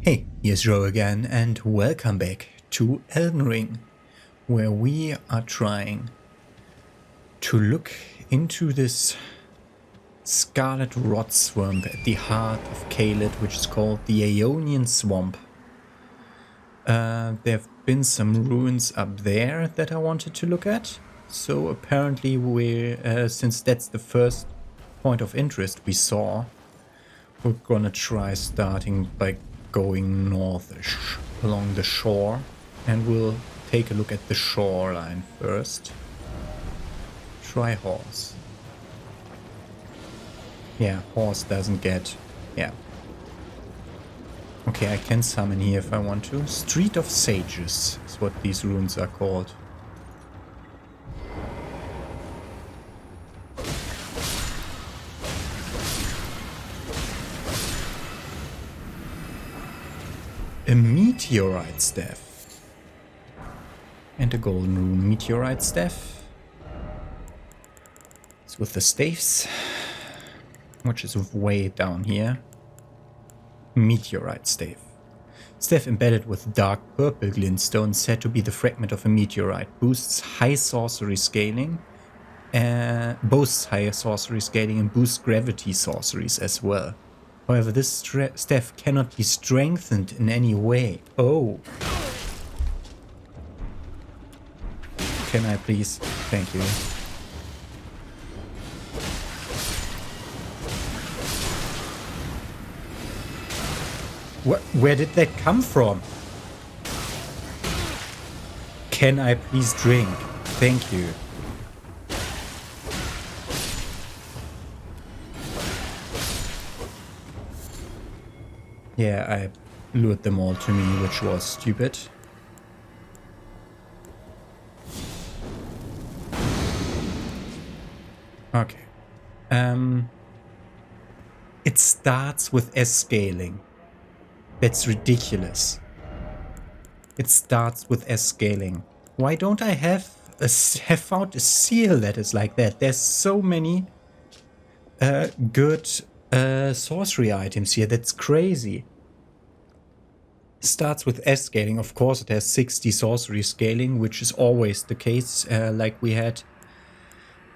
Hey, here's Joe again, and welcome back to Elden Ring, where we are trying to look into this scarlet rot swamp at the heart of Caelid, which is called the Aeonian Swamp. There have been some ruins up there that I wanted to look at, so apparently since that's the first point of interest we saw, we're gonna try starting by going northish along the shore, and we'll take a look at the shoreline first. Try horse. Yeah, horse doesn't get... yeah. Okay, I can summon here if I want to. Street of Sages is what these runes are called. A meteorite staff. And a golden rune meteorite staff. It's with the staves, which is way down here. Meteorite staff. Staff embedded with dark purple glintstone, said to be the fragment of a meteorite. Boasts high sorcery scaling. Boasts high sorcery scaling and boosts gravity sorceries as well. However, this staff cannot be strengthened in any way. Oh. Can I please? Thank you. Where did that come from? Can I please drink? Thank you. Yeah, I lured them all to me, which was stupid. Okay. It starts with S scaling. That's ridiculous. It starts with S scaling. Why don't I have found a seal that is like that? There's so many good sorcery items here. That's crazy. Starts with S scaling. Of course, it has 60 sorcery scaling, which is always the case. Like we had.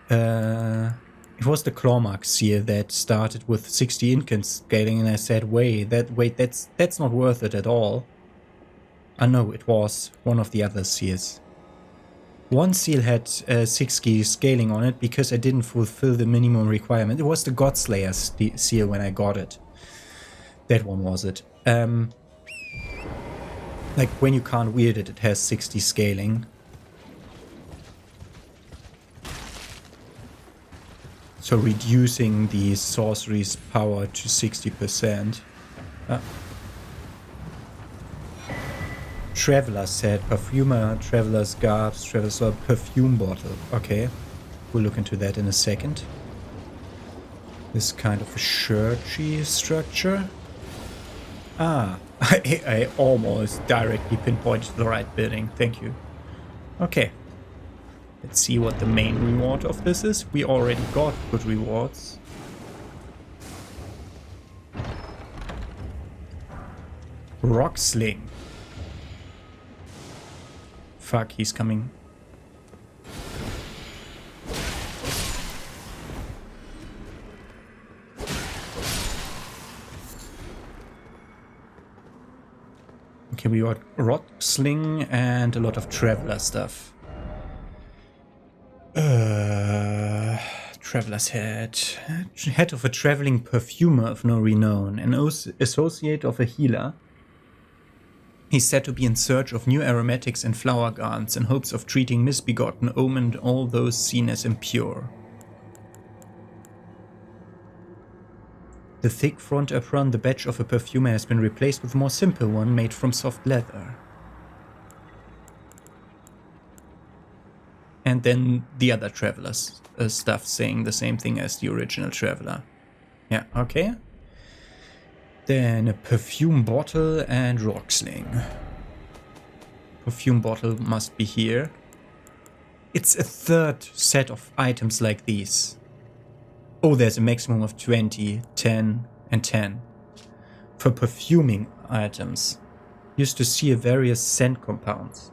It was the Clawmarks here that started with 60 incant scaling, and I said, wait, that's not worth it at all. No, it was one of the other seals. One seal had 60 scaling on it because I didn't fulfill the minimum requirement. It was the Godslayer seal when I got it. That one was it. Like when you can't wield it, it has 60 scaling. So reducing the sorcery's power to 60%. Traveler set, perfumer, traveler's garbs, traveler's perfume bottle. Okay, we'll look into that in a second. This kind of a churchy structure. Ah, I almost directly pinpointed the right building. Thank you. Okay. Let's see what the main reward of this is. We already got good rewards. Rock sling. Fuck, he's coming. Okay, we got rock sling and a lot of traveler stuff. Traveler's head. Head of a traveling perfumer of no renown. An associate of a healer. He's said to be in search of new aromatics and flower gardens in hopes of treating misbegotten, omened all those seen as impure. The thick front apron, the badge of a perfumer, has been replaced with a more simple one made from soft leather. And then the other travelers stuff saying the same thing as the original traveler. Yeah, okay. Then a perfume bottle and rock sling. Perfume bottle must be here. It's a third set of items like these. Oh, there's a maximum of 20, 10, and 10. for perfuming items. Used to see various scent compounds.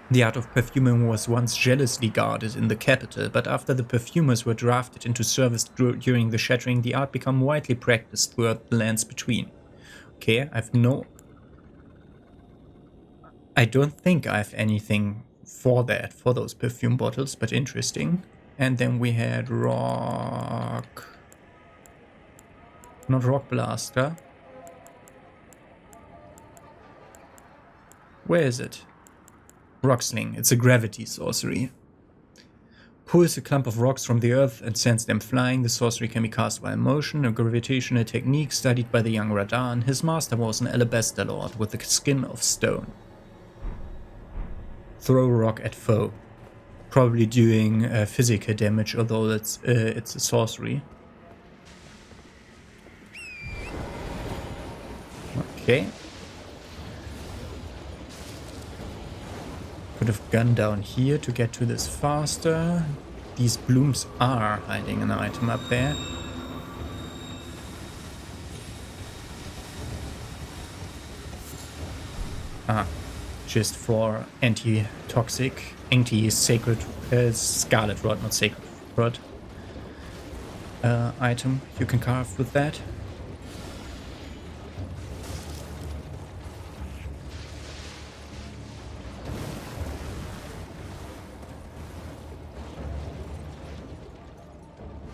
The art of perfuming was once jealously guarded in the capital, but after the perfumers were drafted into service during the Shattering, the art became widely practiced throughout the lands between. Okay, I don't think I have anything for that, for those perfume bottles, but interesting. And then we had rock... Not rock blaster. Where is it? Rock sling. It's a gravity sorcery. Pulls a clump of rocks from the earth and sends them flying. The sorcery can be cast while in motion, a gravitational technique studied by the young Radan. His master was an Elden Lord with the skin of stone. Throw rock at foe. Probably doing physical damage, although it's a sorcery. Okay. Could have gone down here to get to this faster. These blooms are hiding an item up there. Ah, just for anti-toxic, anti-sacred, scarlet rod, not sacred rod. Item you can carve with that.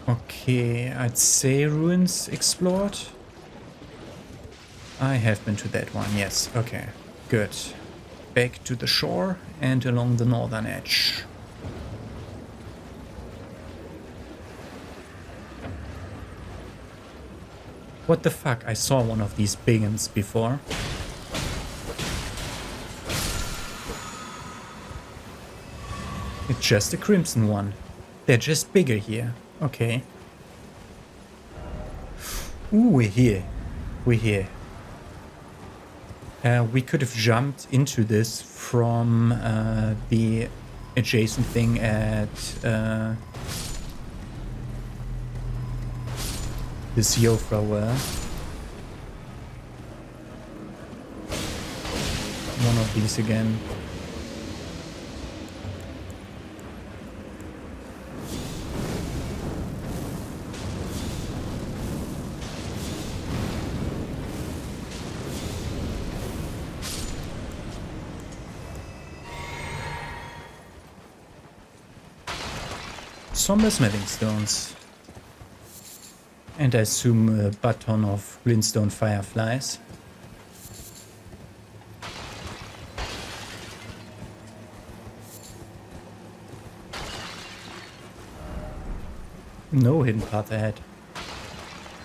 Okay, I'd say ruins explored. I have been to that one, yes. Okay, good. Back to the shore and along the northern edge. What the fuck? I saw one of these big ones before. It's just a crimson one. They're just bigger here. Okay. Ooh, we're here. We're here. We could have jumped into this from the adjacent thing at this Yofra well. One of these again. Somber smithing stones. And I assume a baton of glintstone fireflies. No hidden path ahead.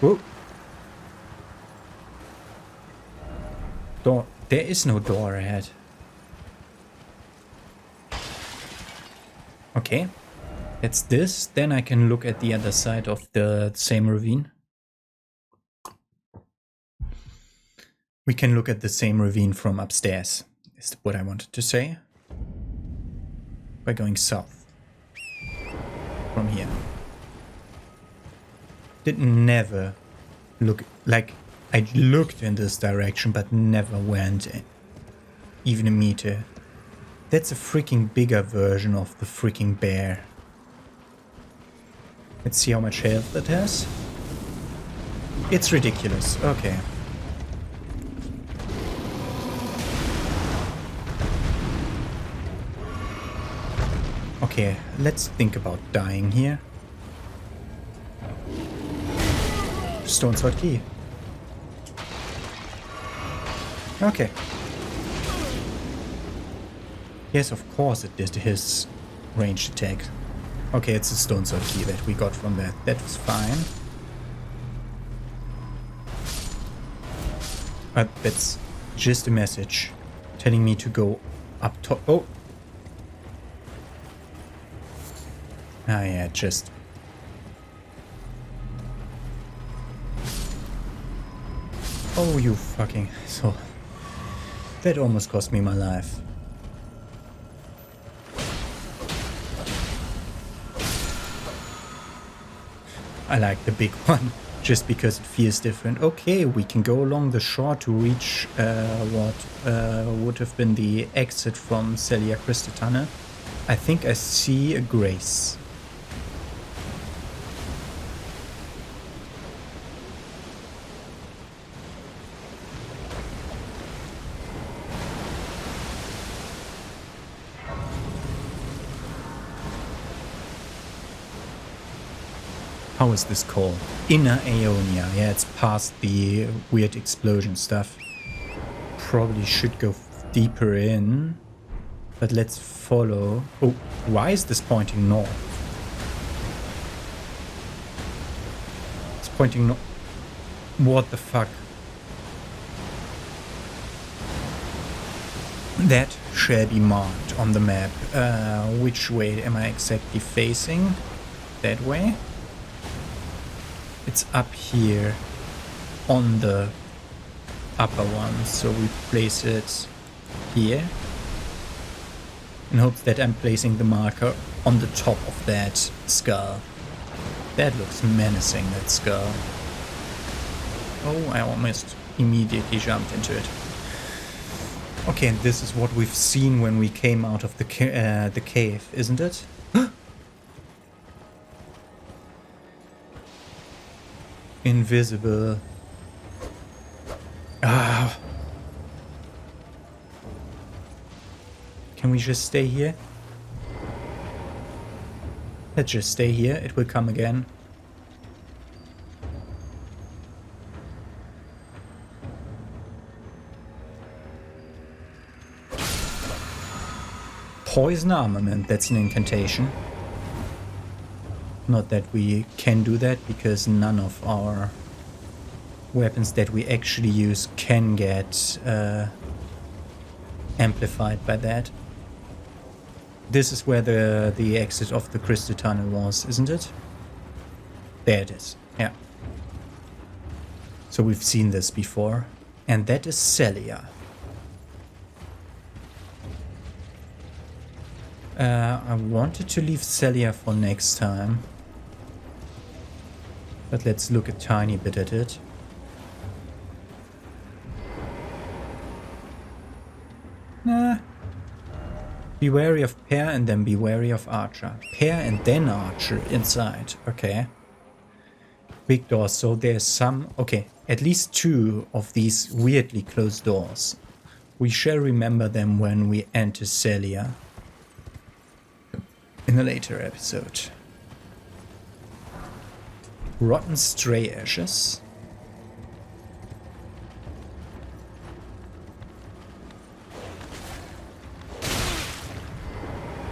Whoa. Door. There is no door ahead. Okay. That's this. Then I can look at the other side of the same ravine. We can look at the same ravine from upstairs, is what I wanted to say. By going south. From here. Did never look, like, I looked in this direction, but never went even a meter. That's a freaking bigger version of the freaking bear. Let's see how much health it has. It's ridiculous. Okay. Okay, let's think about dying here. Stone sword key. Okay. Yes, of course it did his ranged attack. Okay, it's a stone sword key that we got from that. That was fine. But that's just a message telling me to go up top. Oh! Ah, yeah, just... Oh, you fucking... So... That almost cost me my life. I like the big one. just because it feels different. Okay, we can go along the shore to reach what would have been the exit from Celia Crystal Tunnel. I think I see a grace. How is this called? Inner Aeonia. Yeah, it's past the weird explosion stuff. Probably should go deeper in. But let's follow. Oh, why is this pointing north? It's pointing north. What the fuck? That shall be marked on the map. Which way am I exactly facing? That way? It's up here on the upper one, so we place it here in hopes that I'm placing the marker on the top of that skull. That looks menacing, that skull. Oh, I almost immediately jumped into it. Okay, and this is what we've seen when we came out of the cave, isn't it? Invisible. Ah. Can we just stay here? Let's just stay here. It will come again. Poison armament. That's an incantation. Not that we can do that, because none of our weapons that we actually use can get amplified by that. This is where the exit of the Crystal Tunnel was, isn't it? There it is, yeah. So we've seen this before. And that is Celia. I wanted to leave Celia for next time. But let's look a tiny bit at it. Nah. Be wary of pair and then be wary of archer. Pair and then archer inside. Okay. Big doors. So there's some... Okay, at least 2 of these weirdly closed doors. We shall remember them when we enter Celia in a later episode. Rotten stray ashes.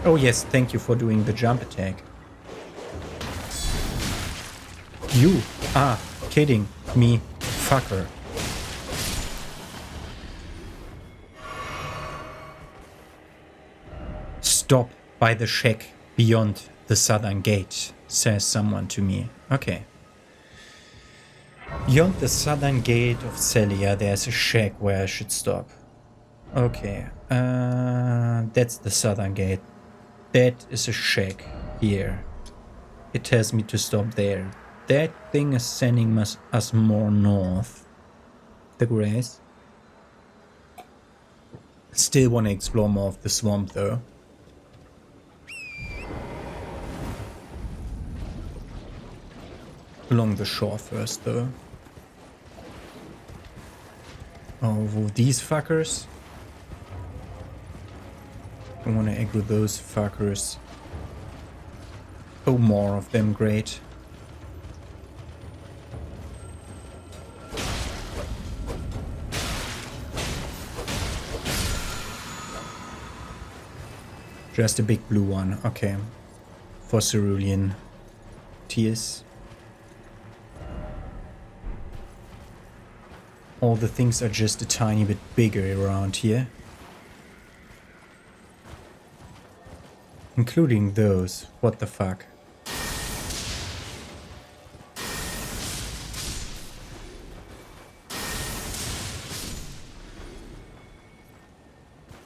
Oh yes, thank you for doing the jump attack. You are kidding me, fucker. Stop by the shack beyond the southern gate, says someone to me. Okay. Beyond the southern gate of Celia, there's a shack where I should stop. Okay, that's the southern gate. That is a shack here. It tells me to stop there. That thing is sending us more north. The grace. Still want to explore more of the swamp though. Along the shore first though. Oh, these fuckers. I want to aggro those fuckers. Oh, more of them, great. Just a big blue one, okay. For cerulean tears. All the things are just a tiny bit bigger around here. Including those. What the fuck?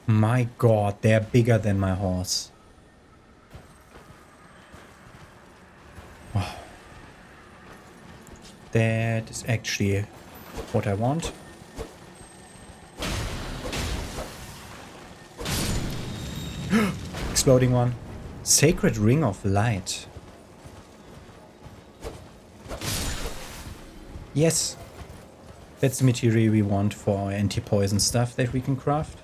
My god, they're bigger than my horse. Wow. That is actually what I want. Exploding one. Sacred Ring of Light. Yes. That's the material we want for our anti-poison stuff that we can craft.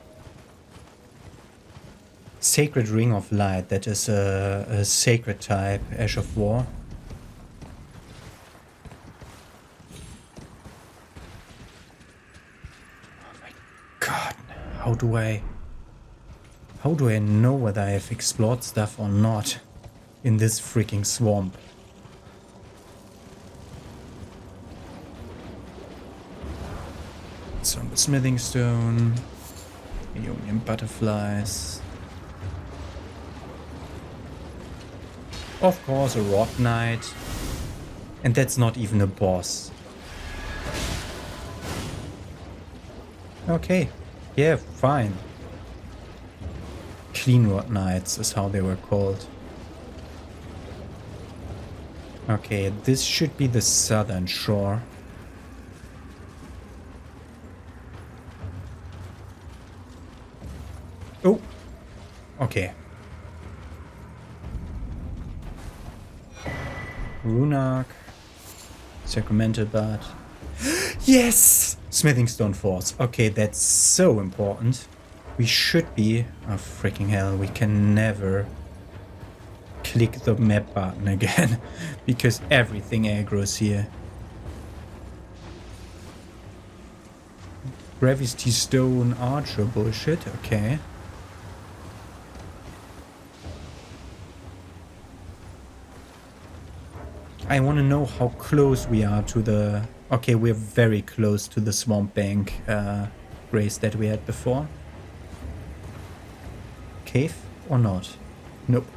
Sacred Ring of Light. That is a sacred type, Ash of War. Oh my god. How do I know whether I have explored stuff or not in this freaking swamp? Some smithing stone, Aeonian butterflies. Of course, a rod knight. And that's not even a boss. Okay, yeah, fine. Clean rod knights is how they were called. Okay, this should be the southern shore. Oh, okay. Runak, Sacramental Bud. Yes! Smithing Stone Force. Okay, that's so important. We should be... Oh, freaking hell. We can never click the map button again. Because everything aggroes here. Gravity Stone Archer bullshit. Okay. I want to know how close we are to the... Okay, we're very close to the Swamp Bank race that we had before. Cave or not? Nope.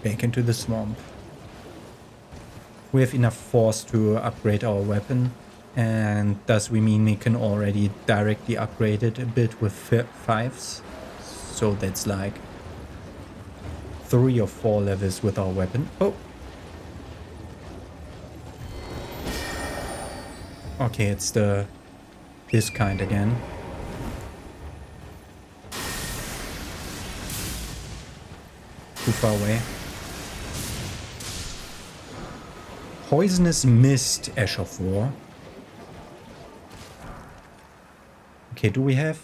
Back into the swamp. We have enough force to upgrade our weapon. And thus we mean we can already directly upgrade it a bit with 5s. So that's like 3 or 4 levels with our weapon. Oh! Okay, it's this kind again. Too far away. Poisonous Mist, Ash of War. Okay, do we have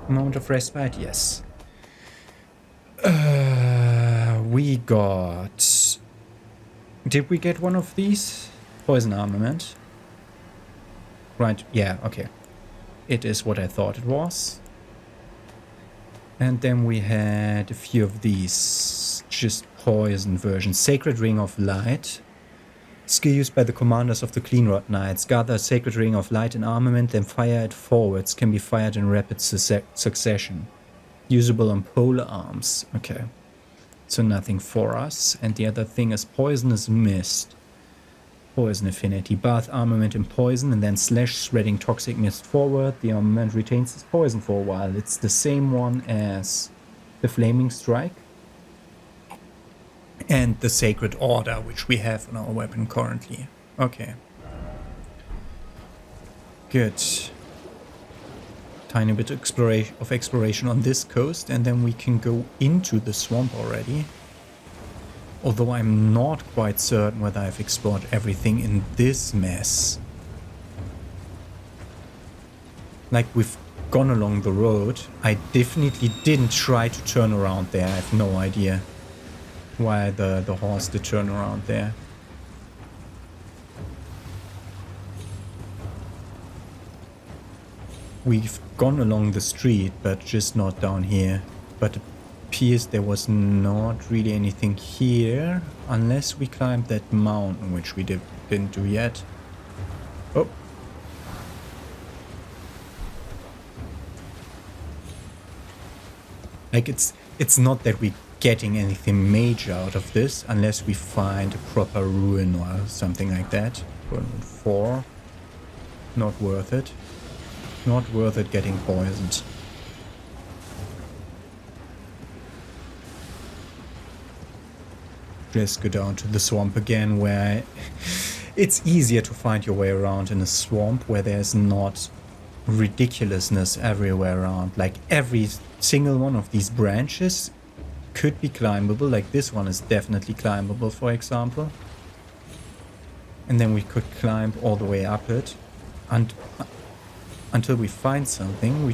a moment of respite? Yes. We got... Did we get one of these? Poison armament. Right, yeah, okay. It is what I thought it was. And then we had a few of these, just poison versions. Sacred Ring of Light. Skill used by the commanders of the Clean Rod Knights. Gather a Sacred Ring of Light in armament, then fire it forwards. Can be fired in rapid succession. Usable on polar arms. Okay. So nothing for us. And the other thing is Poisonous Mist. Poison affinity. Bath armament in poison and then slash spreading toxic mist forward. The armament retains its poison for a while. It's the same one as the Flaming Strike. And the Sacred Order, which we have on our weapon currently. Okay. Good. Tiny bit of exploration on this coast, and then we can go into the swamp already. Although I'm not quite certain whether I've explored everything in this mess. Like, we've gone along the road. I definitely didn't try to turn around there. I have no idea why the horse did turn around there. We've gone along the street, but just not down here. But it appears there was not really anything here, unless we climbed that mountain, which we didn't do yet. Oh. Like, it's not that we're getting anything major out of this, unless we find a proper ruin or something like that. 4. Not worth it. Not worth it getting poisoned. just go down to the swamp again, where it's easier to find your way around in a swamp where there's not ridiculousness everywhere around. Like every single one of these branches could be climbable. Like this one is definitely climbable, for example. And then we could climb all the way up it. And until we find something,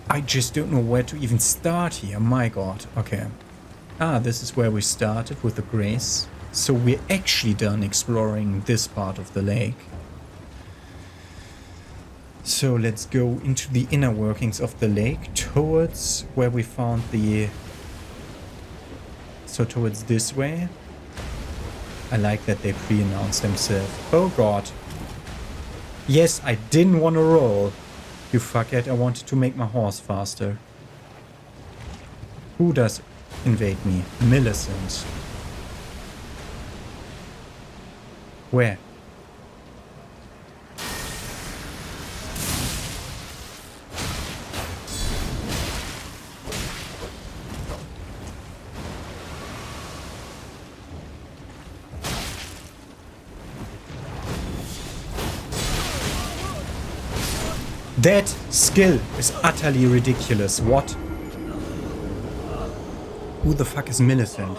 I just don't know where to even start here. My god. Okay. This is where we started with the grace. So we're actually done exploring this part of the lake. So let's go into the inner workings of the lake towards where we found the... So towards this way. I like that they pre-announce themselves. Oh god. Yes, I didn't want to roll. You fuckhead, I wanted to make my horse faster. Who does invade me? Millicent. Where? That skill is utterly ridiculous. What? Who the fuck is Millicent?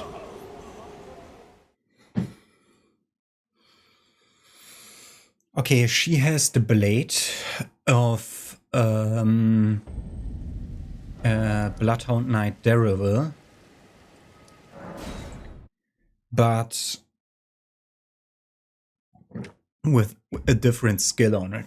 Okay, she has the blade of Bloodhound Knight Daredevil, but with a different skill on it.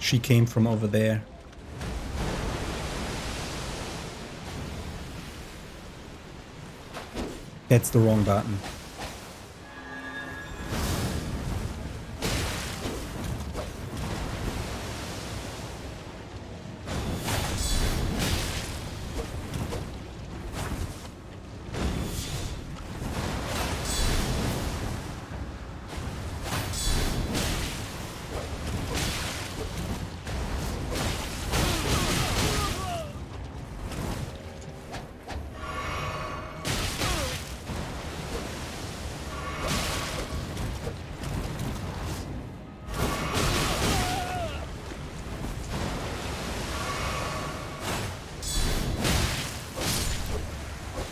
She came from over there. That's the wrong button.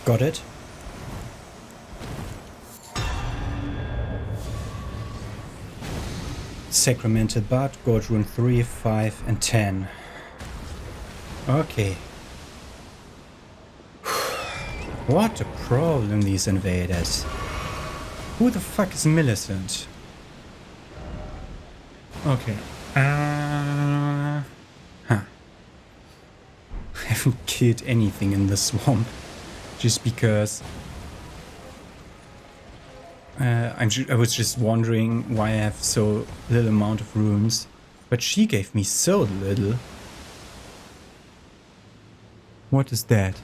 Got it. Sacramental Bud, Gorge Rune 3, 5, and 10. Okay. What a problem, these invaders. Who the fuck is Millicent? Okay. Huh. I haven't killed anything in the swamp. Just because I was just wondering why I have so little amount of runes, but she gave me so little. What is that?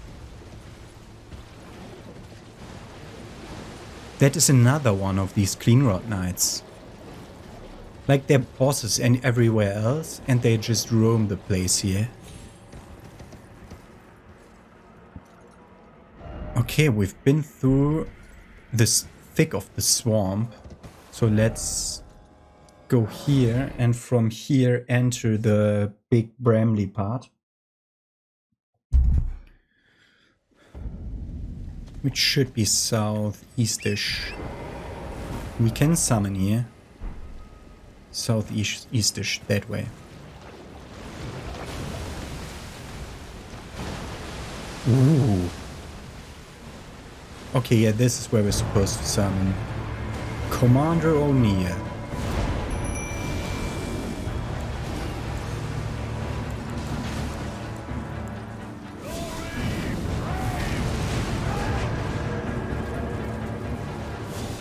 That is another one of these Clean Rot Knights. Like they're bosses and everywhere else, and they just roam the place here. Okay, we've been through this thick of the swamp, so let's go here and from here enter the big Bramley part, which should be southeastish. We can summon here. Southeastish, that way. Ooh. Okay, yeah, this is where we're supposed to summon Commander Aeonia.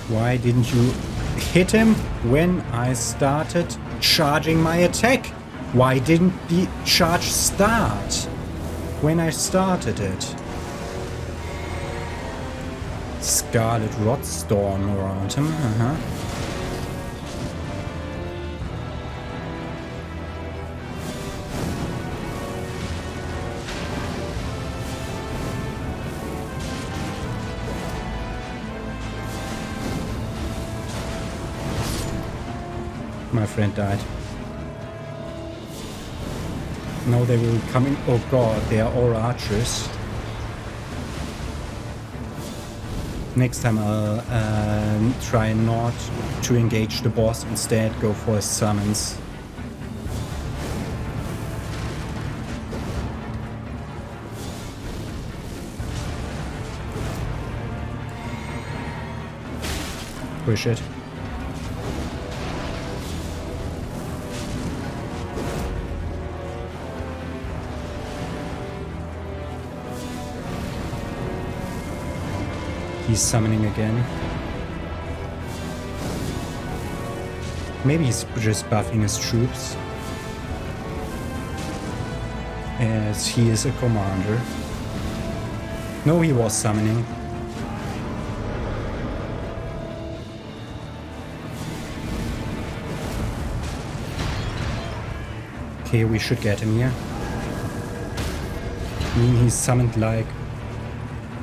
Why didn't you hit him when I started charging my attack? Why didn't the charge start when I started it? Scarlet Rot Storm around him, My friend died. Now they will come in. Oh god, they are all archers. Next time I'll try not to engage the boss, instead go for his summons. Push it. He's summoning again. Maybe he's just buffing his troops, as he is a commander. No, he was summoning. Okay, we should get him here. I mean, he's summoned like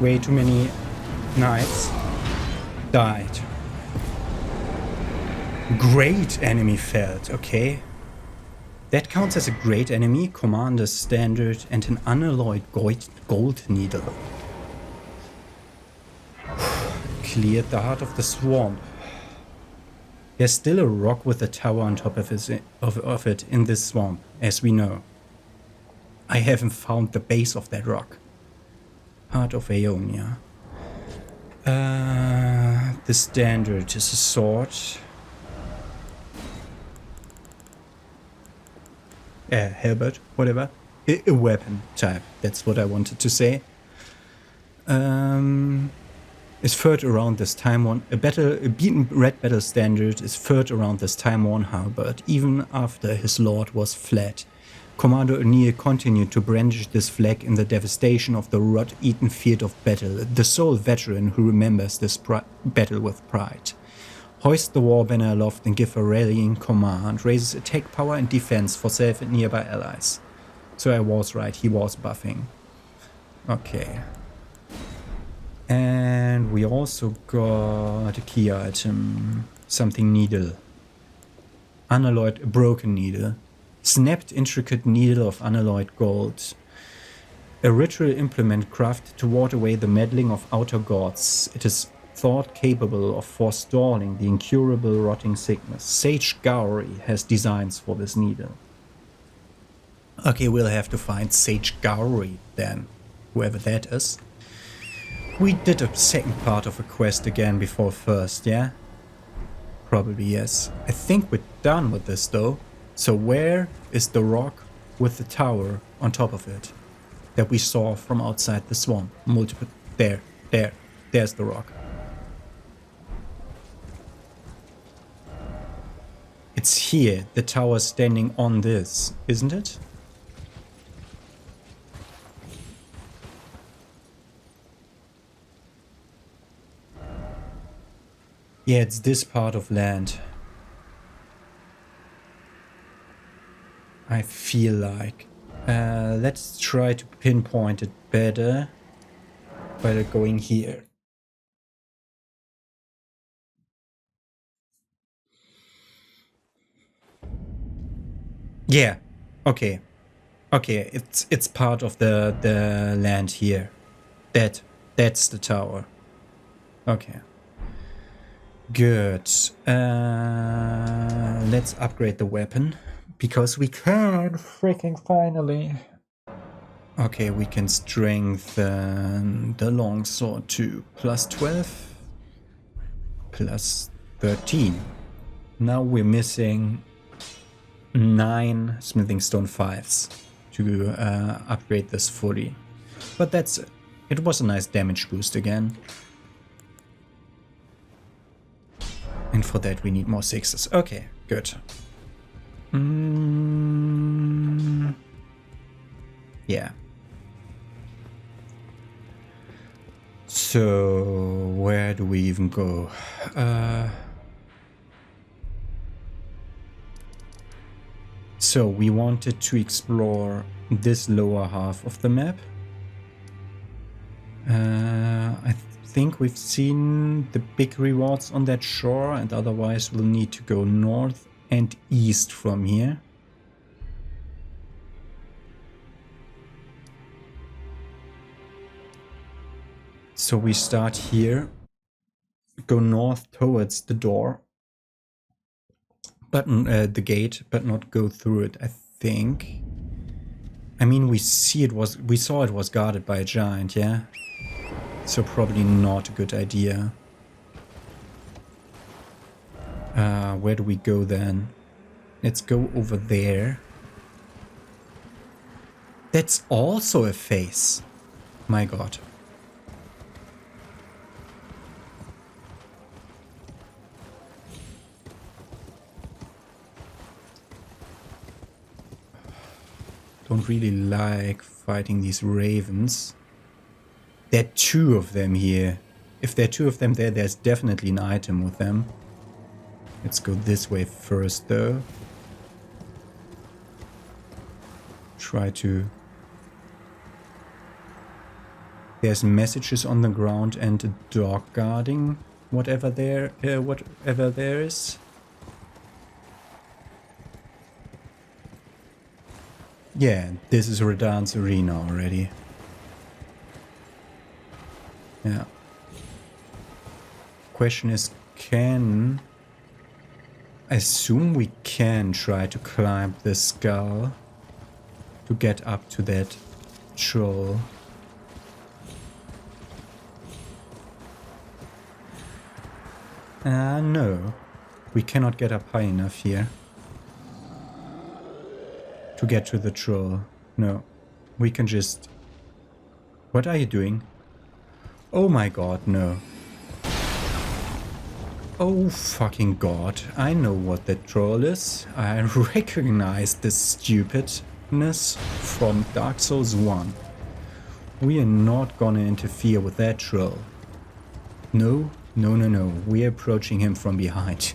way too many knights. Died. Great enemy felled, okay. That counts as a great enemy, commander's standard, and an unalloyed gold needle. Cleared the heart of the swamp. There's still a rock with a tower on top of it in this swamp, as we know. I haven't found the base of that rock. Heart of Aeonia. The standard is a sword. Halberd, whatever. A weapon type, that's what I wanted to say. Is third around this time one. A beaten red battle standard is third around this time one halberd, even after his lord was fled. Commander O'Neill continued to brandish this flag in the devastation of the rot-eaten field of battle, the sole veteran who remembers this battle with pride. Hoist the war banner aloft and give a rallying command, raises attack power and defense for self and nearby allies. So I was right, he was buffing. Okay. And we also got a key item, something needle. Unalloyed broken needle. Snapped intricate needle of unalloyed gold. A ritual implement crafted to ward away the meddling of outer gods. It is thought capable of forestalling the incurable rotting sickness. Sage Gowry has designs for this needle. Okay, we'll have to find Sage Gowry then, whoever that is. We did a second part of a quest again before first, yeah? Probably yes. I think we're done with this though. So where is the rock with the tower on top of it that we saw from outside the swamp? There's the rock. It's here, the tower standing on this, isn't it? Yeah, it's this part of land. I feel like. Let's try to pinpoint it better by going here. Yeah. Okay. Okay. It's part of the land here. That's the tower. Okay. Good. Let's upgrade the weapon. Because we can freaking finally. Okay, we can strengthen the longsword to plus 12, plus 13. Now we're missing 9 smithing stone 5s to upgrade this fully. But that's it. It was a nice damage boost again. And for that we need more 6s. Okay, good. Yeah. So, where do we even go? So, we wanted to explore this lower half of the map. I think we've seen the big rewards on that shore, and otherwise we'll need to go north and east from here. So we start here, go north towards the door, but the gate, but not go through it, I think. I mean, we saw it was guarded by a giant, yeah? So probably not a good idea. Where do we go then? Let's go over there. That's also a face. My god. Don't really like fighting these ravens. There are two of them here. If there are two of them there, there's definitely an item with them. Let's go this way first, though. Try to... There's messages on the ground and a dog guarding whatever there is. Yeah, this is Radahn's arena already. Yeah. Question is, I assume we can try to climb the skull to get up to that troll. No. We cannot get up high enough here to get to the troll. No. We can just... What are you doing? Oh my god, no. Oh fucking god. I know what that troll is. I recognize this stupidness from Dark Souls 1. We are not gonna interfere with that troll. No, no, no, no. We're approaching him from behind.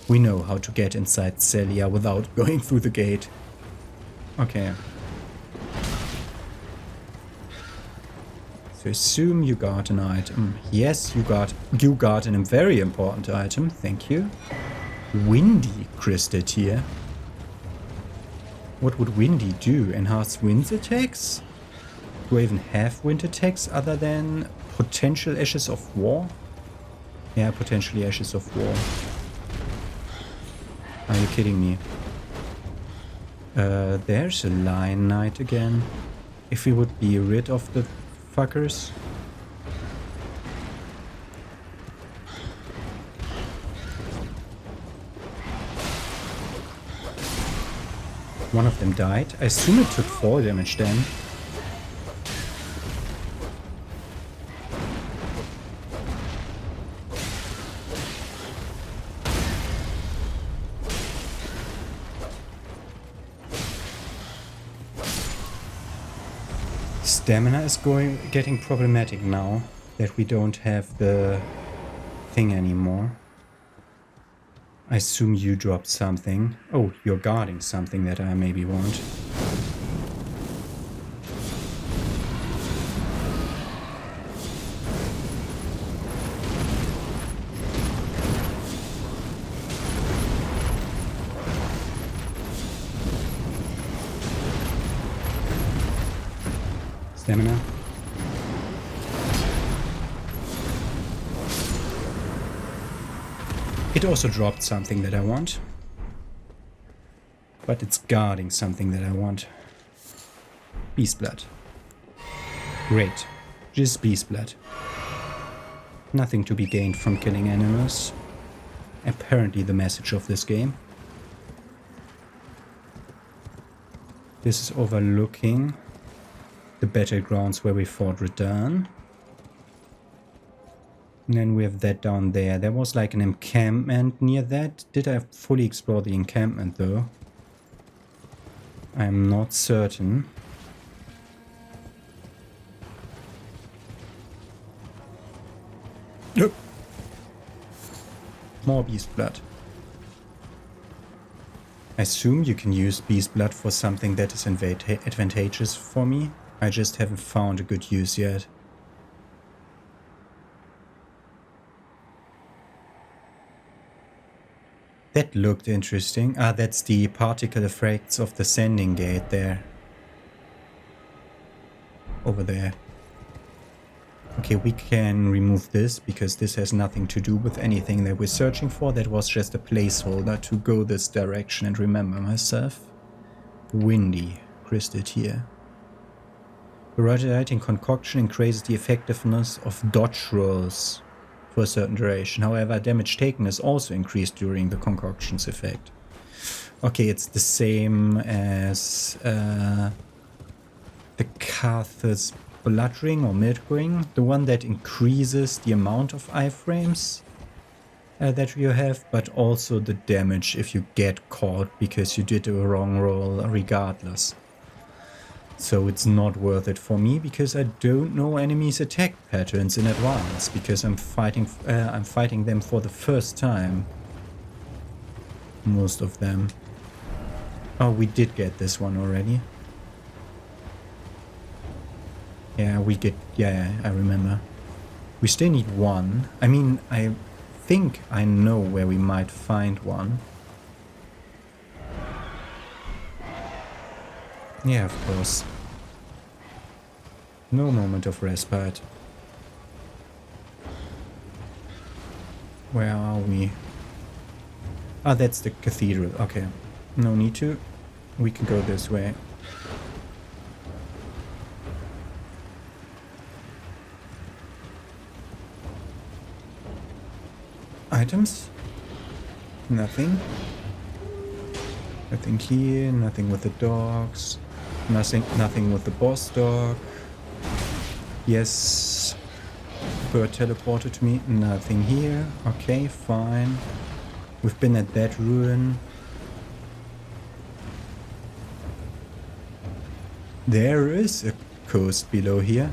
We know how to get inside Celia without going through the gate. Okay. So assume you got an item. Yes, you got a very important item. Thank you. Windy crystal here. What would Windy do? Enhance wind attacks? Do I even have wind attacks other than potential Ashes of War? Yeah, potentially Ashes of War. Are you kidding me? There's a Lion Knight again. If we would be rid of the fuckers. One of them died. I assume it took fall damage then. Stamina is getting problematic now that we don't have the thing anymore. I assume you dropped something. Oh, you're guarding something that I maybe want. Stamina. It also dropped something that I want. But it's guarding something that I want. Beast blood. Great. Just beast blood. Nothing to be gained from killing animals. Apparently the message of this game. This is overlooking the battlegrounds where we fought Radahn. And then we have that down there. There was like an encampment near that. Did I fully explore the encampment though? I'm not certain. Nope. More beast blood. I assume you can use beast blood for something that is advantageous for me. I just haven't found a good use yet. That looked interesting. Ah, that's the particle effects of the sending gate there. Over there. Okay, we can remove this because this has nothing to do with anything that we're searching for. That was just a placeholder to go this direction and remember myself. Windy. Crystal here. The rotating concoction increases the effectiveness of dodge rolls for a certain duration. However, damage taken is also increased during the concoction's effect. Okay, it's the same as the Carthus Blood Ring or Milk Ring, the one that increases the amount of iframes that you have, but also the damage if you get caught because you did a wrong roll regardless. So it's not worth it for me because I don't know enemies' attack patterns in advance because I'm fighting them for the first time. Most of them. Oh, we did get this one already. Yeah, yeah, I remember. We still need one. I mean, I think I know where we might find one. Yeah, of course. No moment of respite. Where are we? Ah, that's the cathedral. Okay. No need to. We can go this way. Items? Nothing. Nothing here, nothing with the dogs. Nothing with the boss dog. Yes. Bird teleported to me. Nothing here. Okay, fine. We've been at that ruin. There is a coast below here.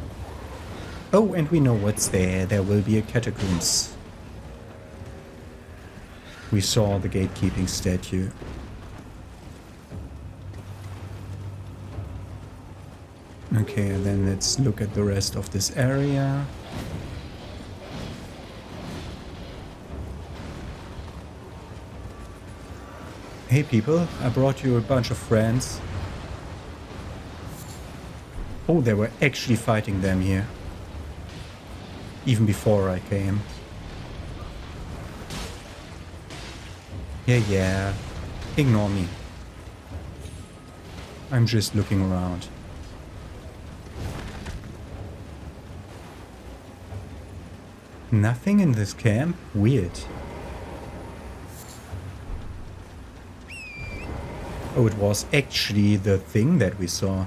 Oh, and we know what's there. There will be a catacombs. We saw the gatekeeping statue. Okay, and then let's look at the rest of this area. Hey people, I brought you a bunch of friends. Oh, they were actually fighting them here. Even before I came. Yeah. Ignore me. I'm just looking around. Nothing in this camp? Weird. Oh, it was actually the thing that we saw.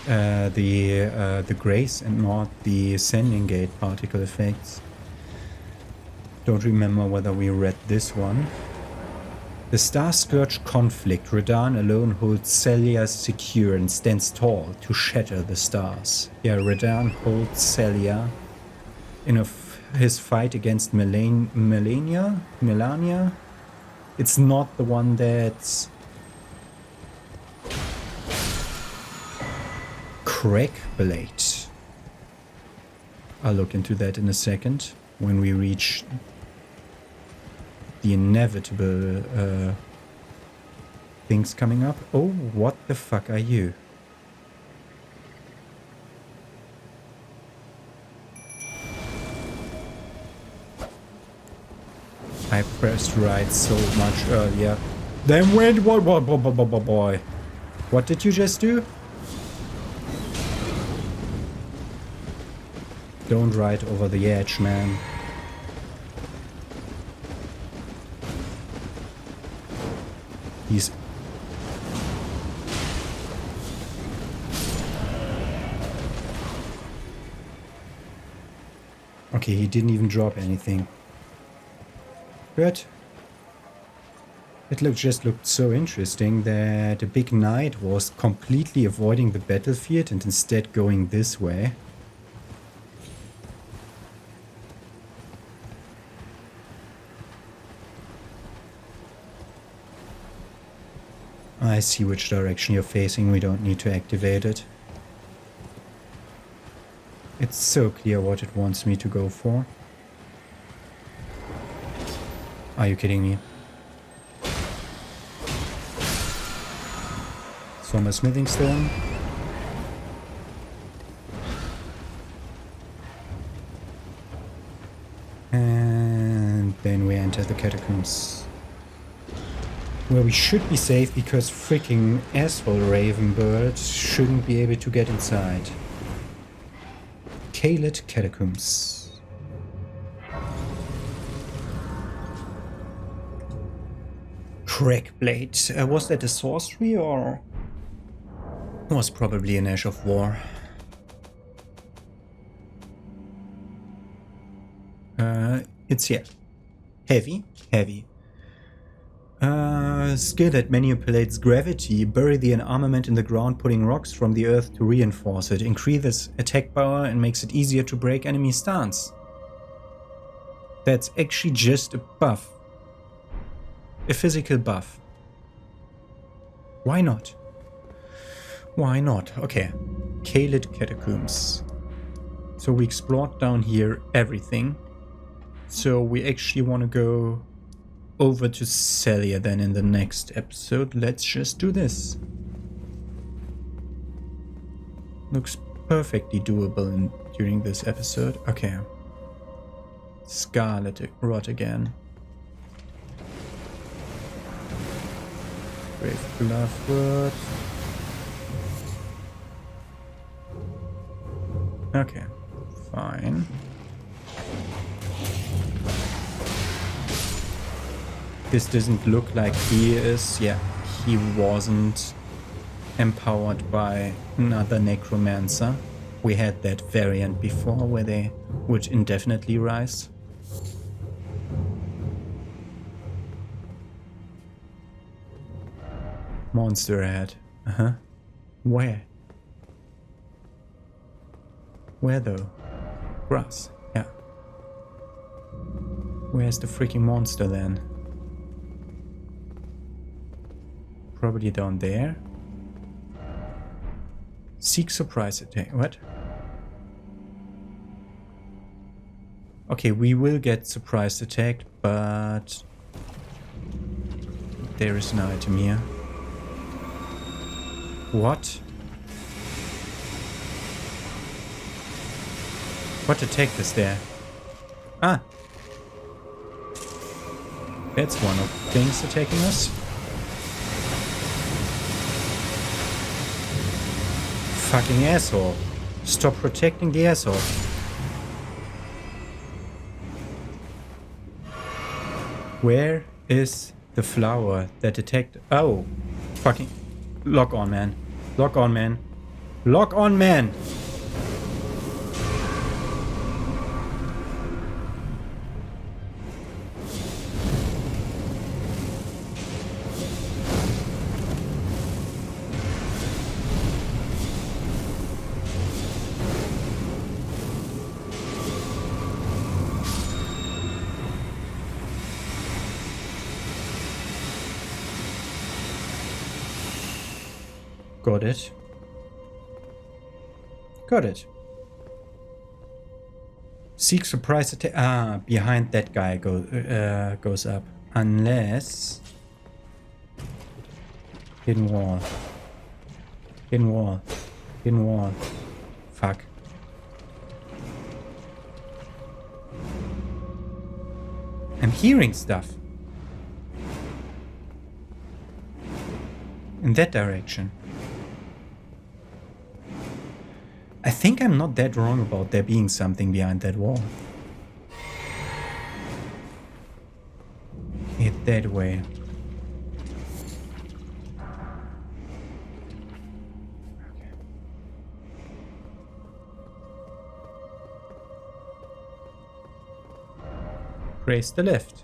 The grace and not the sending gate particle effects. Don't remember whether we read this one. The Star-Scourge conflict. Radahn alone holds Celia secure and stands tall to shatter the stars. Yeah, Radahn holds Celia in his fight against Melania? It's not the one that's Crackblade. I'll look into that in a second when we reach the inevitable things coming up. Oh, what the fuck are you? I pressed right so much earlier. Then wait, boy. What did you just do? Don't ride over the edge, man. He's... Okay, he didn't even drop anything. But it just looked so interesting that the big knight was completely avoiding the battlefield and instead going this way. I see which direction you're facing. We don't need to activate it. It's so clear what it wants me to go for. Are you kidding me? From a smithing stone. And then we enter the catacombs. Where we should be safe because freaking asshole Ravenbird shouldn't be able to get inside. Caelid Catacombs. Crackblade. Was that a sorcery or was probably an Ash of War? It's here. Heavy. Skill that manipulates gravity. Bury the armament in the ground, putting rocks from the earth to reinforce it. Increases attack power and makes it easier to break enemy stance. That's actually just a buff. A physical buff. Why not? Why not? Okay. Caelid Catacombs. So we explored down here everything. So we actually want to go over to Celia then in the next episode. Let's just do this. Looks perfectly doable during this episode. Okay. Scarlet Rot again. Brave Glovewood. Okay, fine. This doesn't look like he is. Yeah, he wasn't empowered by another necromancer. We had that variant before where they would indefinitely rise. Monster ahead. Where? Where though? Grass. Yeah. Where's the freaking monster then? Probably down there. Seek surprise attack. What? Okay, we will get surprise attacked, but there is an item here. What? What attack is there? Ah! That's one of the things attacking us. Fucking asshole. Stop protecting the asshole. Where is the flower that attacked? Oh. Fucking. Lock on, man. Lock on, man. Lock on, man! Got it. Got it. Seek surprise attack. Ah, behind that guy goes up. Unless... Hidden wall. Hidden wall. Hidden wall. Fuck. I'm hearing stuff. In that direction. I think I'm not that wrong about there being something behind that wall. It that way. Praise the left.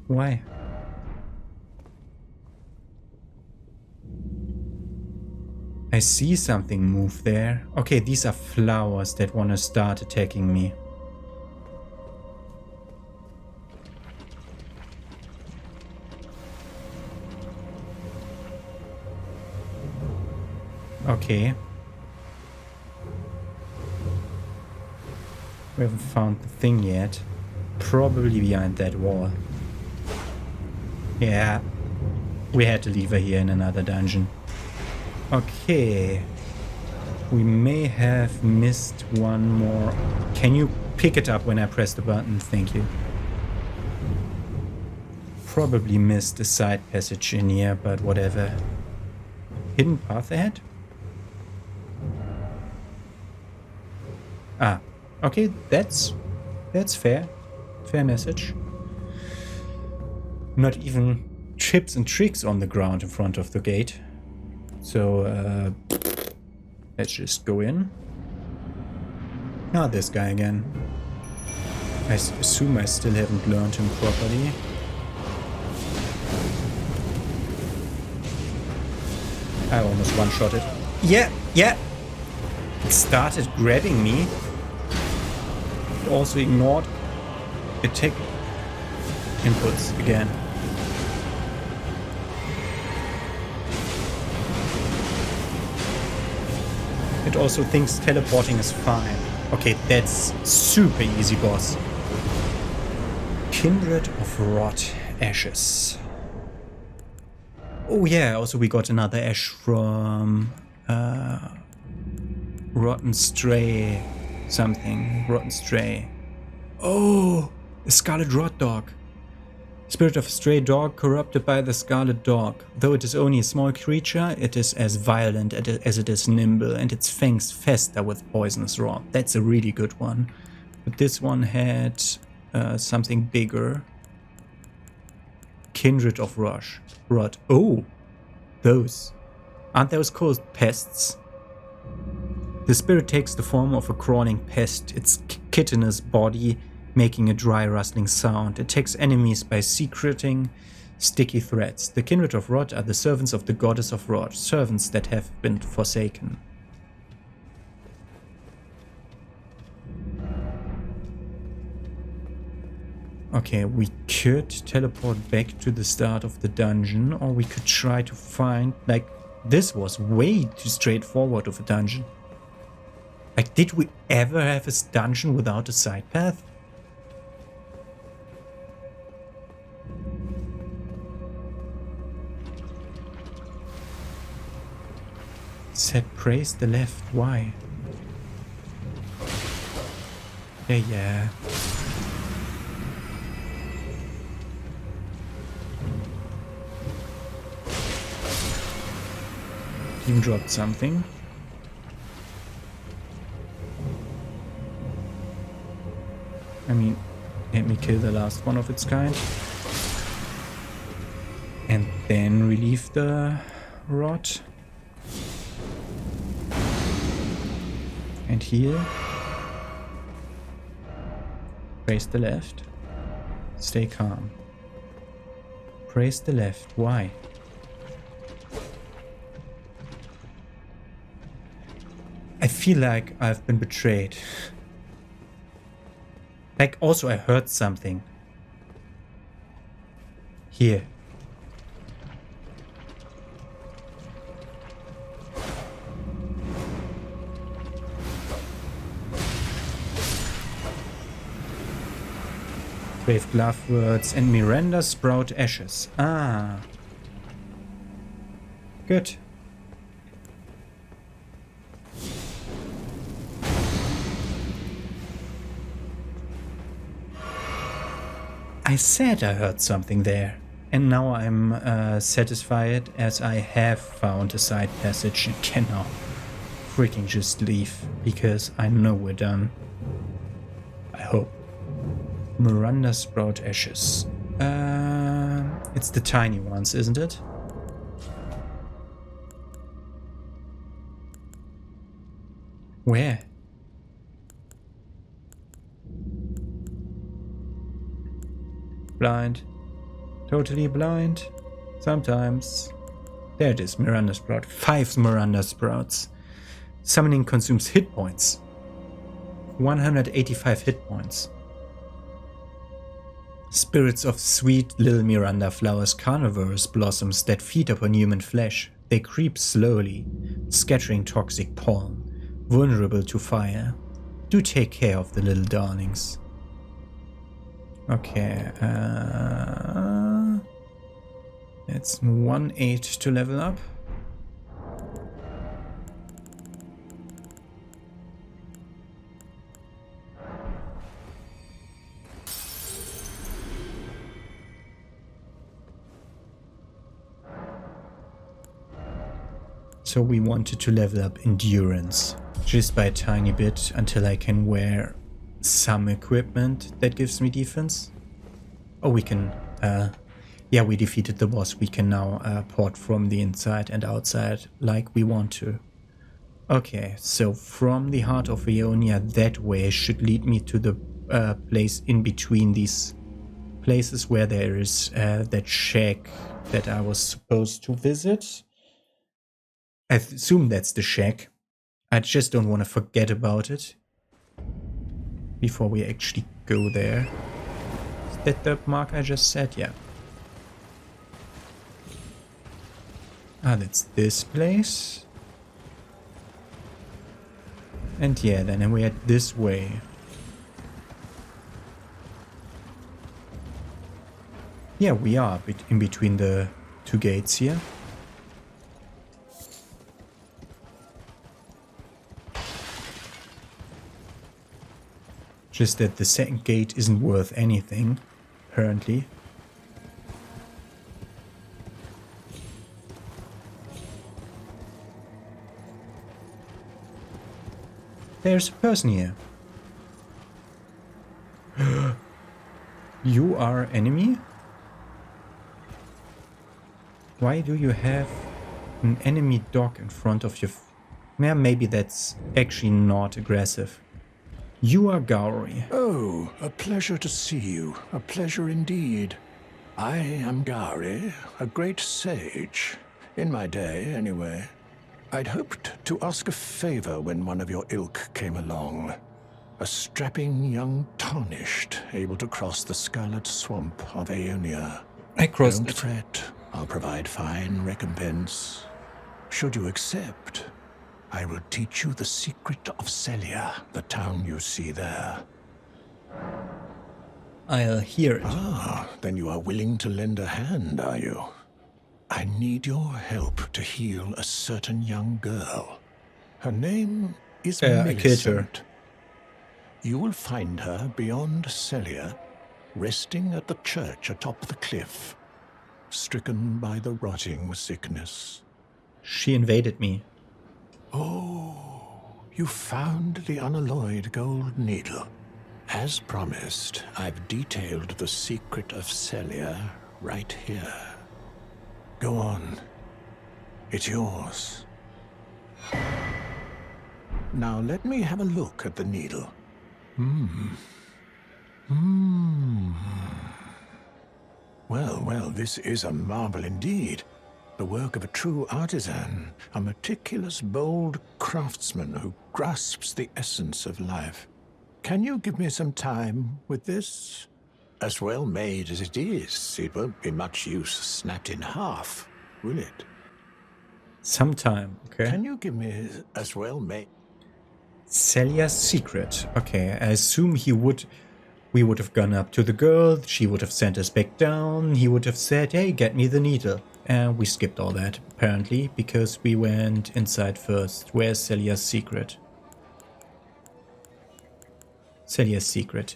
Why? I see something move there. Okay, these are flowers that want to start attacking me. Okay. We haven't found the thing yet. Probably behind that wall. Yeah. We had to leave her here in another dungeon. Okay. We may have missed one more. Can you pick it up when I press the button? Thank you. Probably missed a side passage in here, but whatever. Hidden path ahead? Ah. Okay, that's fair. Fair message. Not even chips and tricks on the ground in front of the gate. So, let's just go in. Ah, this guy again. I assume I still haven't learned him properly. I almost one-shot it. Yeah! It started grabbing me. It also ignored attack inputs again. It also thinks teleporting is fine. Okay, that's super easy, boss. Kindred of Rot Ashes. Oh yeah, also we got another ash from Rotten Stray something. Rotten Stray. Oh, a Scarlet Rot Dog. Spirit of a stray dog corrupted by the Scarlet Dog. Though it is only a small creature, it is as violent as it is nimble, and its fangs fester with poisonous rot. That's a really good one. But this one had something bigger. Kindred of Rot. Oh, those. Aren't those called pests? The spirit takes the form of a crawling pest, its chitinous body making a dry rustling sound. It takes enemies by secreting sticky threads. The Kindred of Rot are the servants of the goddess of Rot, servants that have been forsaken. Okay, we could teleport back to the start of the dungeon, or we could try to find, like, this was way too straightforward of a dungeon. Like, did we ever have a dungeon without a side path? Said praise the left, why? Yeah. Even dropped something. I mean, let me kill the last one of its kind. And then relieve the rot. And heal. Praise the left. Stay calm. Praise the left. Why? I feel like I've been betrayed. Like, also I heard something. Here. Brave glove words and Miranda sprout ashes. Ah. Good. I said I heard something there. And now I'm satisfied as I have found a side passage and can now freaking just leave. Because I know we're done. I hope. Miranda sprout ashes. It's the tiny ones, isn't it? Where? Blind. Totally blind. Sometimes. There it is, Miranda Sprout. 5 Miranda Sprouts. Summoning consumes hit points. 185 hit points. Spirits of sweet little Miranda flowers, carnivorous blossoms that feed upon human flesh. They creep slowly, scattering toxic pollen, vulnerable to fire. Do take care of the little darlings. Okay, it's 1-8 to level up. So we wanted to level up endurance, just by a tiny bit until I can wear some equipment that gives me defense. Oh, we can, yeah, we defeated the boss. We can now port from the inside and outside like we want to. Okay, so from the heart of Aeonia, that way should lead me to the place in between these places where there is that shack that I was supposed to visit. I assume that's the shack. I just don't want to forget about it before we actually go there. Is that the mark I just said? Yeah. Ah, that's this place. And yeah, then we head this way. Yeah, we are in between the two gates here. Just that the second gate isn't worth anything, apparently. There's a person here. You are enemy? Why do you have an enemy dog in front of your... Yeah, maybe that's actually not aggressive. You are Gauri. Oh, a pleasure to see you. A pleasure indeed. I am Gauri, a great sage. In my day, anyway. I'd hoped to ask a favor when one of your ilk came along. A strapping young Tarnished, able to cross the scarlet swamp of Aeonia. I crossed Don't it. fret. I'll provide fine recompense. Should you accept, I will teach you the secret of Celia, the town you see there. I'll hear it. Ah, then you are willing to lend a hand, are you? I need your help to heal a certain young girl. Her name is I killed her. Millicent. You will find her beyond Celia, resting at the church atop the cliff, stricken by the rotting sickness. She invaded me. Oh, you found the unalloyed gold needle. As promised, I've detailed the secret of Celia right here. Go on. It's yours. Now let me have a look at the needle. Well, this is a marvel indeed. The work of a true artisan, a meticulous, bold craftsman who grasps the essence of life. Can you give me some time with this? As well made as it is, it won't be much use snapped in half, will it? Sometime, okay. Can you give me as well made? Celia's secret. Okay, I assume we would have gone up to the girl, she would have sent us back down, he would have said, hey, get me the needle. And we skipped all that, apparently, because we went inside first. Where's Celia's secret? Celia's secret.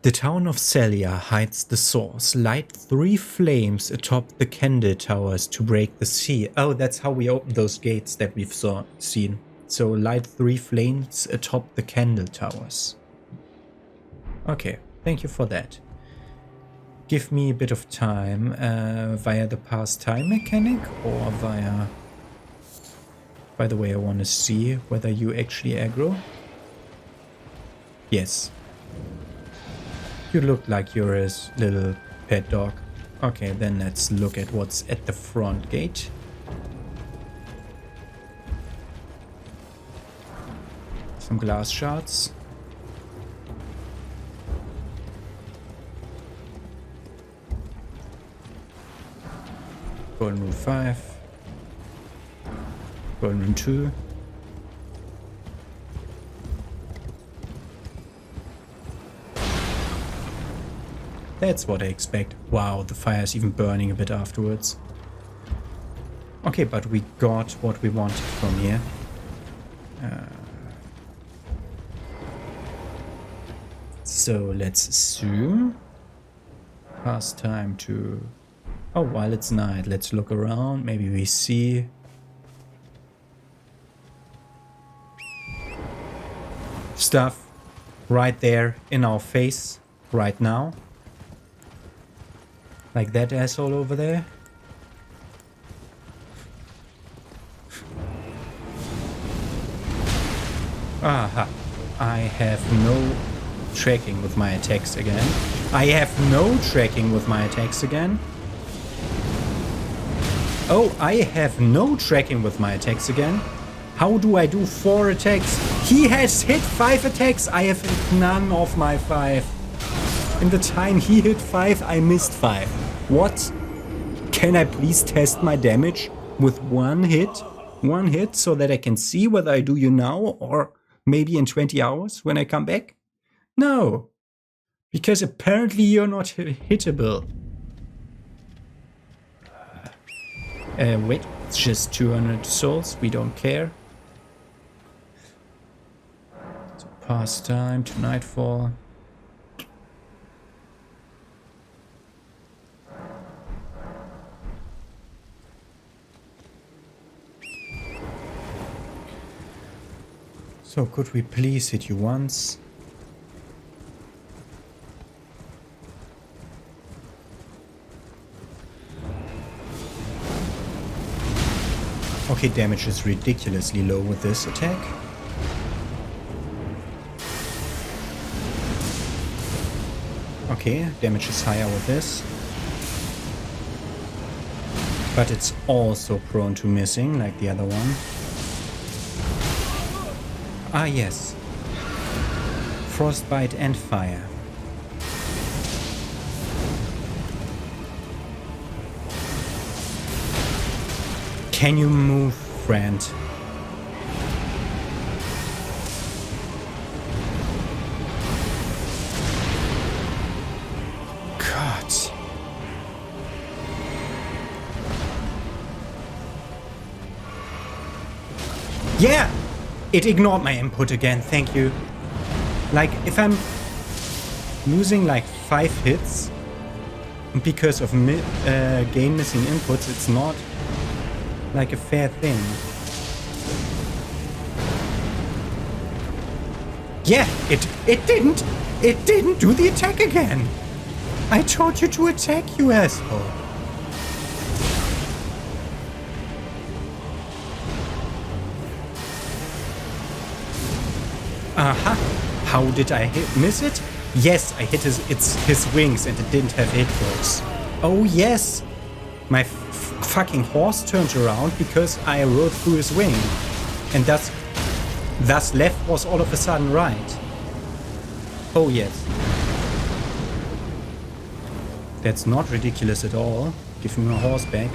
The town of Celia hides the source. Light 3 flames atop the candle towers to break the sea. Oh, that's how we open those gates that we've seen. So light 3 flames atop the candle towers. Okay, thank you for that. give me a bit of time via the past time mechanic or via... By the way, I want to see whether you actually aggro. Yes. You look like you're a little pet dog. Okay, then let's look at what's at the front gate. Some glass shards. Golden Rune 5. Golden Rune 2. That's what I expect. Wow, the fire is even burning a bit afterwards. Okay, but we got what we wanted from here. So let's assume past time to... Oh, while it's night, let's look around. Maybe we see... stuff right there in our face right now. Like that asshole over there. Aha. I have no tracking with my attacks again. I have no tracking with my attacks again. Oh, I have no tracking with my attacks again. How do I do 4 attacks? He has hit 5 attacks. I have hit none of my 5. In the time he hit 5, I missed 5. What? Can I please test my damage with 1 hit? 1 hit so that I can see whether I do you now or maybe in 20 hours when I come back? No. Because apparently you're not hittable. Wait, it's just 200 souls. We don't care. So past time to nightfall. So could we please hit you once? Okay, damage is ridiculously low with this attack. Okay, damage is higher with this. But it's also prone to missing, like the other one. Ah, yes. Frostbite and fire. Can you move, friend? God. Yeah! It ignored my input again, thank you. Like, if I'm losing like 5 hits because of game missing inputs, it's not like a fair thing. Yeah, it didn't do the attack again. I told you to attack, you asshole. Aha. How did I miss it? Yes, I hit his wings and it didn't have hit rolls. Oh yes. My fucking horse turned around because I rode through his wing. And thus left was all of a sudden right. Oh yes. That's not ridiculous at all. Give me my horse back.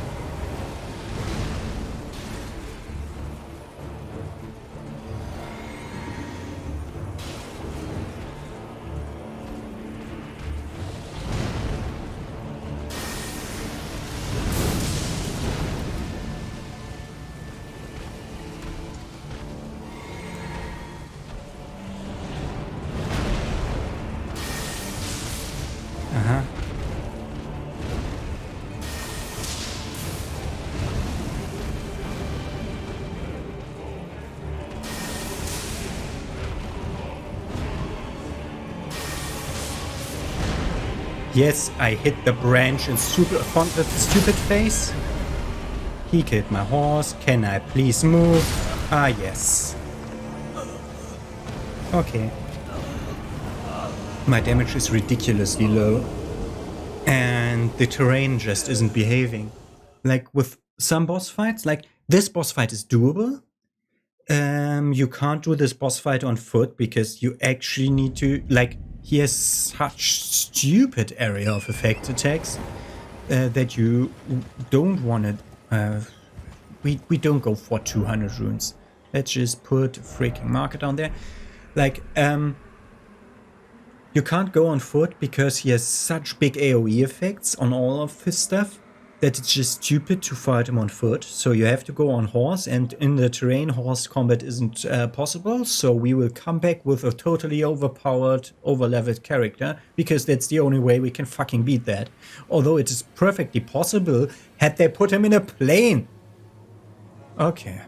Yes, I hit the branch in stupid face. He killed my horse. Can I please move? Ah, yes. Okay. My damage is ridiculously low. And the terrain just isn't behaving. Like with some boss fights, like this boss fight is doable. You can't do this boss fight on foot because you actually need to, like, he has such stupid area of effect attacks that you don't want to. We don't go for 200 runes. Let's just put a freaking marker down there. Like, you can't go on foot because he has such big AoE effects on all of his stuff that it's just stupid to fight him on foot. So you have to go on horse, and in the terrain, horse combat isn't possible. So we will come back with a totally overpowered, overleveled character because that's the only way we can fucking beat that. Although it is perfectly possible had they put him in a plane. Okay.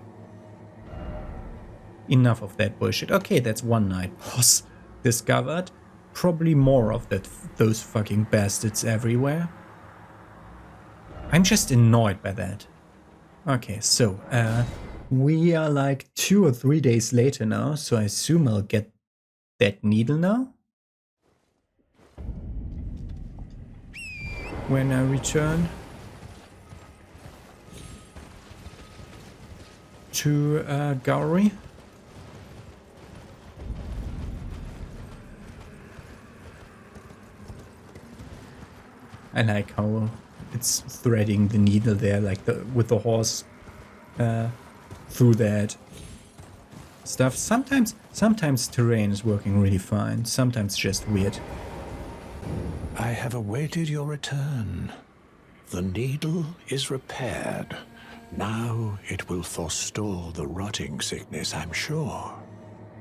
Enough of that bullshit. Okay, that's one night boss discovered. Probably more of those fucking bastards everywhere. I'm just annoyed by that. Okay, so we are like 2 or 3 days later now, so I assume I'll get that needle now when I return to Gowrie. I like how it's threading the needle there, like with the horse through that stuff. Sometimes terrain is working really fine. Sometimes just weird. I have awaited your return. The needle is repaired. Now it will forestall the rotting sickness, I'm sure.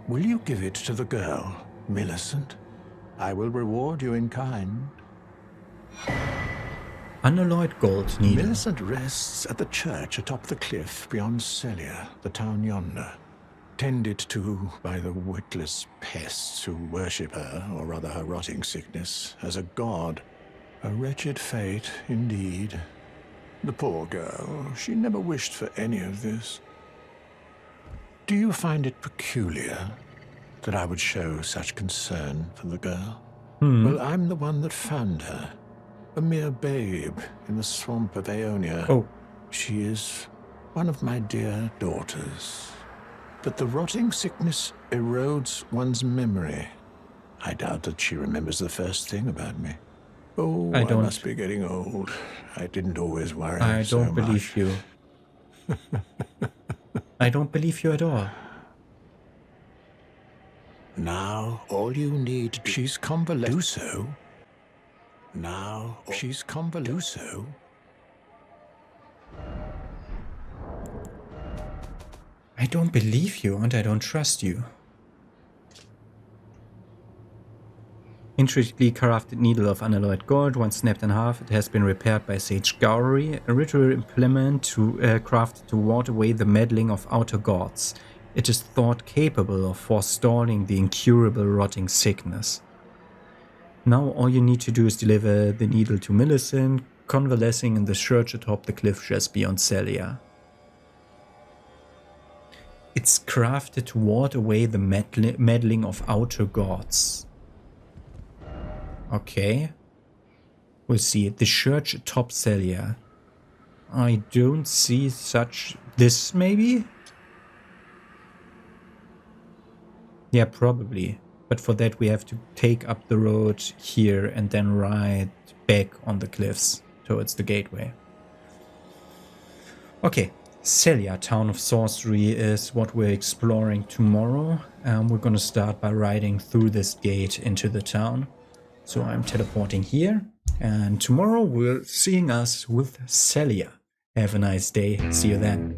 Will you give it to the girl, Millicent? I will reward you in kind. Unalloyed gold needle. Millicent rests at the church atop the cliff beyond Celia, the town yonder, tended to by the witless pests who worship her, or rather her rotting sickness, as a god. A wretched fate, indeed. The poor girl, she never wished for any of this. Do you find it peculiar that I would show such concern for the girl? Well, I'm the one that found her. A mere babe in the swamp of Aeonia. Oh. She is one of my dear daughters. But the rotting sickness erodes one's memory. I doubt that she remembers the first thing about me. Oh, I must be getting old. I didn't always worry so much. I don't believe you. I don't believe you at all. Now, all you need... She's convalescent. Do so. Now, she's convalescent. Do so. I don't believe you and I don't trust you. Intricately crafted needle of unalloyed gold, once snapped in half, it has been repaired by Sage Gowrie, a ritual implement crafted to ward away the meddling of outer gods. It is thought capable of forestalling the incurable rotting sickness. Now all you need to do is deliver the needle to Millicent, convalescing in the church atop the cliff just beyond Celia. It's crafted to ward away the meddling of outer gods. Okay. We'll see. The church atop Celia. I don't see such... This, maybe? Yeah, probably. But for that we have to take up the road here and then ride back on the cliffs towards the gateway. Okay, Celia, Town of Sorcery, is what we're exploring tomorrow. We're gonna start by riding through this gate into the town. So I'm teleporting here, and tomorrow we're seeing us with Celia. Have a nice day. See you then.